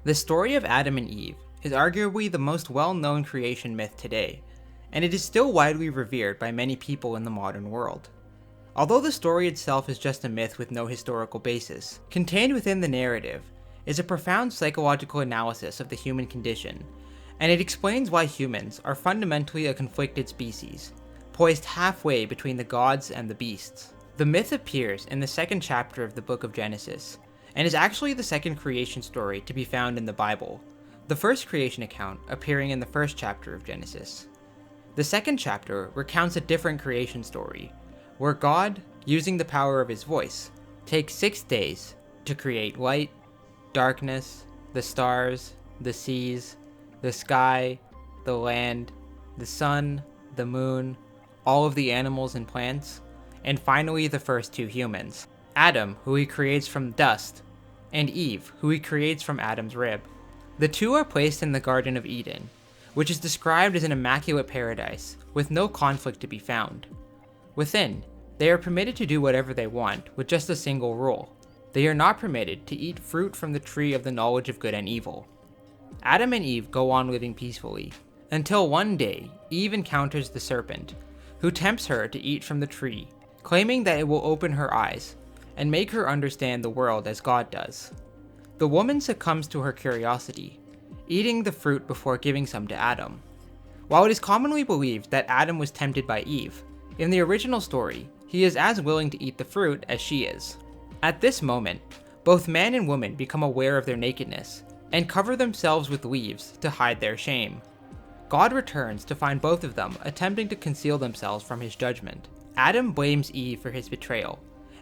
The story of Adam and Eve is arguably the most well-known creation myth today, and it is still widely revered by many people in the modern world. Although the story itself is just a myth with no historical basis, contained within the narrative is a profound psychological analysis of the human condition, and it explains why humans are fundamentally a conflicted species, poised halfway between the gods and the beasts. The myth appears in the second chapter of the book of Genesis, and is actually the second creation story to be found in the Bible, the first creation account appearing in the first chapter of Genesis. The second chapter recounts a different creation story, where God, using the power of his voice, takes 6 days to create light, darkness, the stars, the seas, the sky, the land, the sun, the moon, all of the animals and plants, and finally the first 2 humans, Adam, who he creates from dust, and Eve, who he creates from Adam's rib. The 2 are placed in the Garden of Eden, which is described as an immaculate paradise, with no conflict to be found. Within, they are permitted to do whatever they want, with just a single rule. They are not permitted to eat fruit from the tree of the knowledge of good and evil. Adam and Eve go on living peacefully, until one day, Eve encounters the serpent, who tempts her to eat from the tree, claiming that it will open her eyes, and make her understand the world as God does. The woman succumbs to her curiosity, eating the fruit before giving some to Adam. While it is commonly believed that Adam was tempted by Eve, in the original story, he is as willing to eat the fruit as she is. At this moment, both man and woman become aware of their nakedness, and cover themselves with leaves to hide their shame. God returns to find both of them attempting to conceal themselves from his judgment. Adam blames Eve for his betrayal,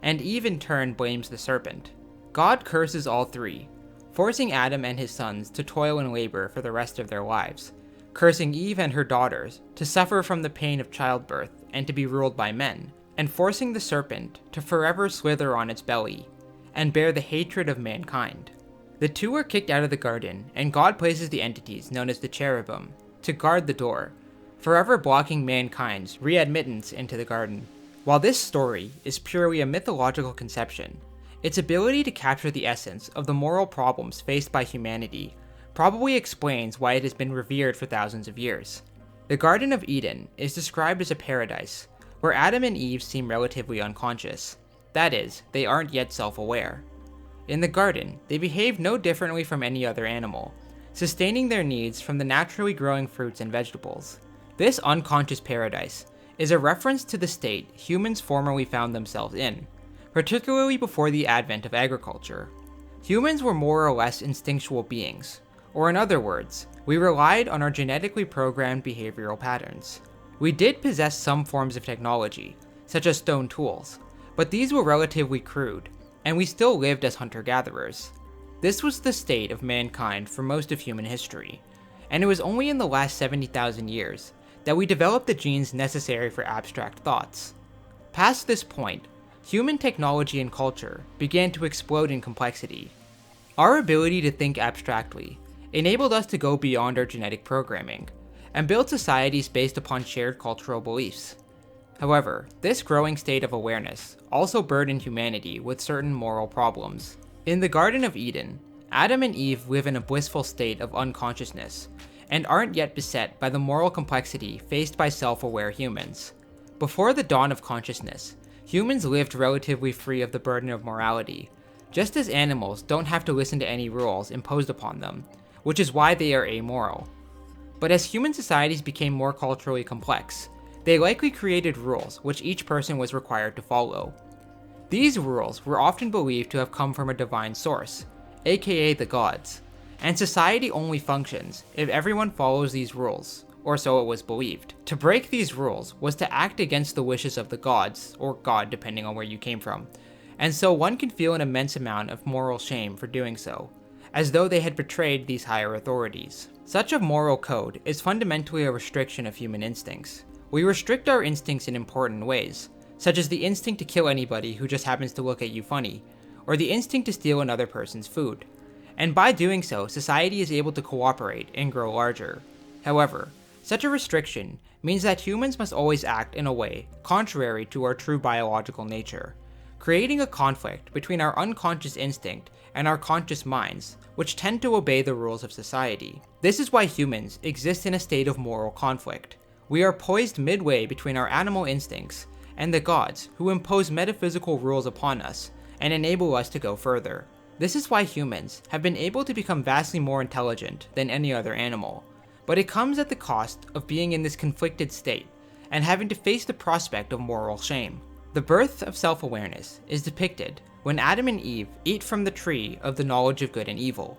and Eve in turn blames the serpent. God curses all 3, forcing Adam and his sons to toil and labor for the rest of their lives, cursing Eve and her daughters to suffer from the pain of childbirth and to be ruled by men, and forcing the serpent to forever slither on its belly and bear the hatred of mankind. The 2 are kicked out of the garden, and God places the entities known as the cherubim to guard the door, forever blocking mankind's readmittance into the garden. While this story is purely a mythological conception, its ability to capture the essence of the moral problems faced by humanity probably explains why it has been revered for thousands of years. The Garden of Eden is described as a paradise where Adam and Eve seem relatively unconscious. That is, they aren't yet self-aware. In the garden, they behave no differently from any other animal, sustaining their needs from the naturally growing fruits and vegetables. This unconscious paradise is a reference to the state humans formerly found themselves in, particularly before the advent of agriculture. Humans were more or less instinctual beings, or in other words, we relied on our genetically programmed behavioral patterns. We did possess some forms of technology, such as stone tools, but these were relatively crude, and we still lived as hunter-gatherers. This was the state of mankind for most of human history, and it was only in the last 70,000 years that we developed the genes necessary for abstract thoughts. Past this point, human technology and culture began to explode in complexity. Our ability to think abstractly enabled us to go beyond our genetic programming, and build societies based upon shared cultural beliefs. However, this growing state of awareness also burdened humanity with certain moral problems. In the Garden of Eden, Adam and Eve live in a blissful state of unconsciousness, and aren't yet beset by the moral complexity faced by self-aware humans. Before the dawn of consciousness, humans lived relatively free of the burden of morality, just as animals don't have to listen to any rules imposed upon them, which is why they are amoral. But as human societies became more culturally complex, they likely created rules which each person was required to follow. These rules were often believed to have come from a divine source, aka the gods, and society only functions if everyone follows these rules, or so it was believed. To break these rules was to act against the wishes of the gods, or God depending on where you came from, and so one can feel an immense amount of moral shame for doing so, as though they had betrayed these higher authorities. Such a moral code is fundamentally a restriction of human instincts. We restrict our instincts in important ways, such as the instinct to kill anybody who just happens to look at you funny, or the instinct to steal another person's food. And by doing so, society is able to cooperate and grow larger. However, such a restriction means that humans must always act in a way contrary to our true biological nature, creating a conflict between our unconscious instinct and our conscious minds, which tend to obey the rules of society. This is why humans exist in a state of moral conflict. We are poised midway between our animal instincts and the gods who impose metaphysical rules upon us and enable us to go further. This is why humans have been able to become vastly more intelligent than any other animal, but it comes at the cost of being in this conflicted state and having to face the prospect of moral shame. The birth of self-awareness is depicted when Adam and Eve eat from the tree of the knowledge of good and evil.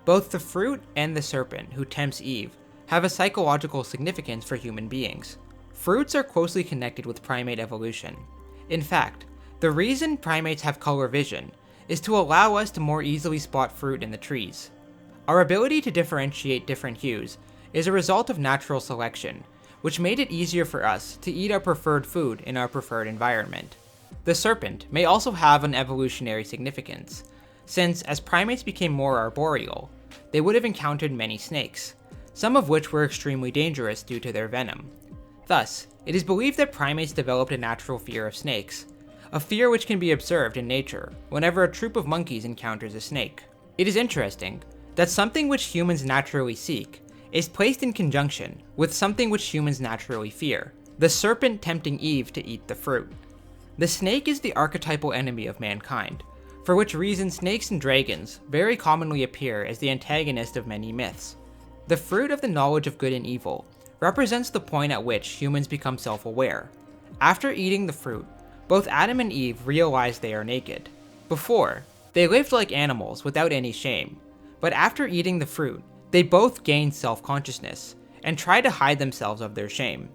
Both the fruit and the serpent who tempts Eve have a psychological significance for human beings. Fruits are closely connected with primate evolution. In fact, the reason primates have color vision is to allow us to more easily spot fruit in the trees. Our ability to differentiate different hues is a result of natural selection, which made it easier for us to eat our preferred food in our preferred environment. The serpent may also have an evolutionary significance, since as primates became more arboreal, they would have encountered many snakes, some of which were extremely dangerous due to their venom. Thus, it is believed that primates developed a natural fear of snakes, a fear which can be observed in nature whenever a troop of monkeys encounters a snake. It is interesting that something which humans naturally seek is placed in conjunction with something which humans naturally fear, the serpent tempting Eve to eat the fruit. The snake is the archetypal enemy of mankind, for which reason snakes and dragons very commonly appear as the antagonist of many myths. The fruit of the knowledge of good and evil represents the point at which humans become self-aware. After eating the fruit, both Adam and Eve realize they are naked. Before, they lived like animals without any shame, but after eating the fruit, they both gained self-consciousness and try to hide themselves of their shame.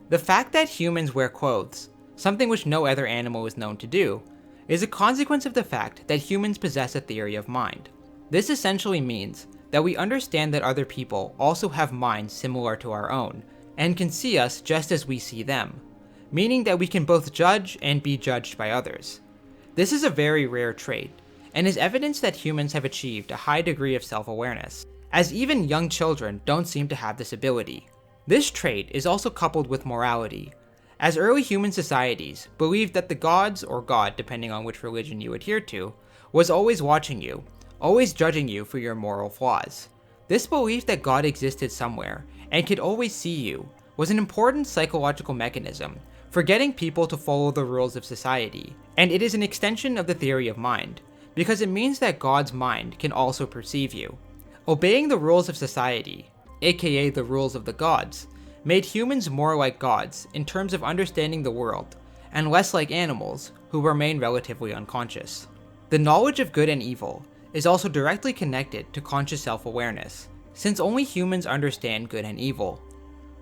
The fact that humans wear clothes, something which no other animal is known to do, is a consequence of the fact that humans possess a theory of mind. This essentially means that we understand that other people also have minds similar to our own, and can see us just as we see them, meaning that we can both judge and be judged by others. This is a very rare trait, and is evidence that humans have achieved a high degree of self-awareness, as even young children don't seem to have this ability. This trait is also coupled with morality, as early human societies believed that the gods, or God depending on which religion you adhere to, was always watching you, always judging you for your moral flaws. This belief that God existed somewhere and could always see you was an important psychological mechanism for getting people to follow the rules of society, and it is an extension of the theory of mind, because it means that God's mind can also perceive you. Obeying the rules of society, aka the rules of the gods, made humans more like gods in terms of understanding the world, and less like animals who remain relatively unconscious. The knowledge of good and evil is also directly connected to conscious self-awareness, since only humans understand good and evil.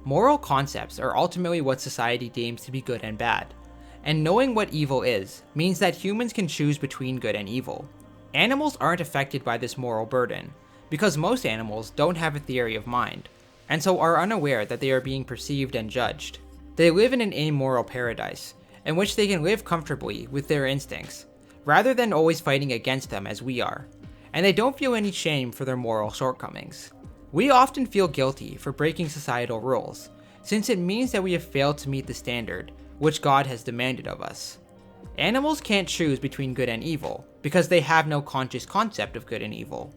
Moral concepts are ultimately what society deems to be good and bad, and knowing what evil is means that humans can choose between good and evil. Animals aren't affected by this moral burden, because most animals don't have a theory of mind, and so are unaware that they are being perceived and judged. They live in an amoral paradise, in which they can live comfortably with their instincts, rather than always fighting against them as we are, and they don't feel any shame for their moral shortcomings. We often feel guilty for breaking societal rules, since it means that we have failed to meet the standard which God has demanded of us. Animals can't choose between good and evil, because they have no conscious concept of good and evil.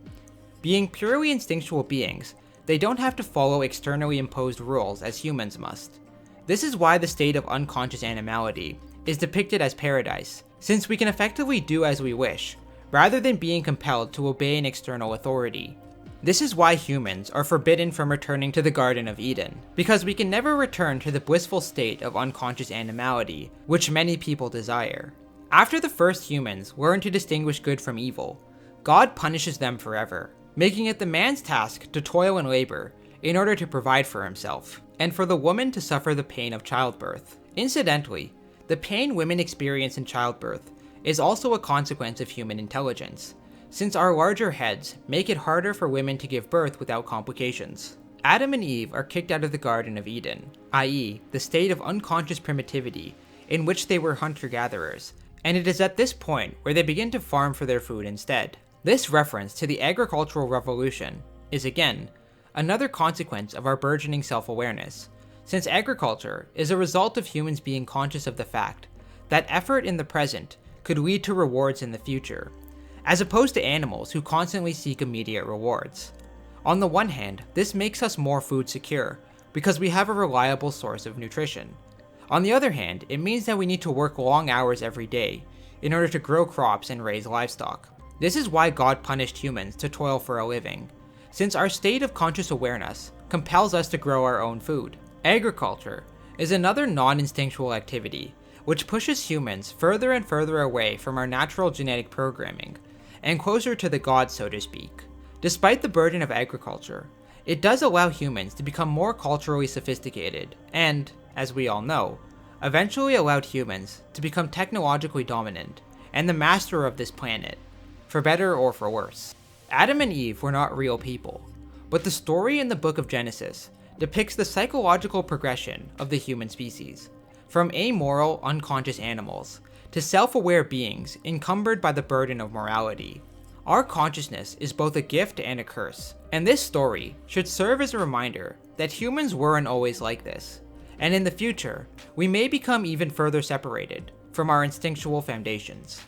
Being purely instinctual beings, they don't have to follow externally imposed rules as humans must. This is why the state of unconscious animality is depicted as paradise, since we can effectively do as we wish, rather than being compelled to obey an external authority. This is why humans are forbidden from returning to the Garden of Eden, because we can never return to the blissful state of unconscious animality, which many people desire. After the first humans learn to distinguish good from evil, God punishes them forever, making it the man's task to toil and labor in order to provide for himself, and for the woman to suffer the pain of childbirth. Incidentally, the pain women experience in childbirth is also a consequence of human intelligence, since our larger heads make it harder for women to give birth without complications. Adam and Eve are kicked out of the Garden of Eden, i.e., the state of unconscious primitivity in which they were hunter-gatherers, and it is at this point where they begin to farm for their food instead. This reference to the agricultural revolution is, again, another consequence of our burgeoning self-awareness, since agriculture is a result of humans being conscious of the fact that effort in the present could lead to rewards in the future, as opposed to animals who constantly seek immediate rewards. On the one hand, this makes us more food secure, because we have a reliable source of nutrition. On the other hand, it means that we need to work long hours every day in order to grow crops and raise livestock. This is why God punished humans to toil for a living, since our state of conscious awareness compels us to grow our own food. Agriculture is another non-instinctual activity, which pushes humans further and further away from our natural genetic programming, and closer to the gods, so to speak. Despite the burden of agriculture, it does allow humans to become more culturally sophisticated, and, as we all know, eventually allowed humans to become technologically dominant and the master of this planet, for better or for worse. Adam and Eve were not real people, but the story in the book of Genesis depicts the psychological progression of the human species, from amoral, unconscious animals to self-aware beings encumbered by the burden of morality. Our consciousness is both a gift and a curse, and this story should serve as a reminder that humans weren't always like this, and in the future, we may become even further separated from our instinctual foundations.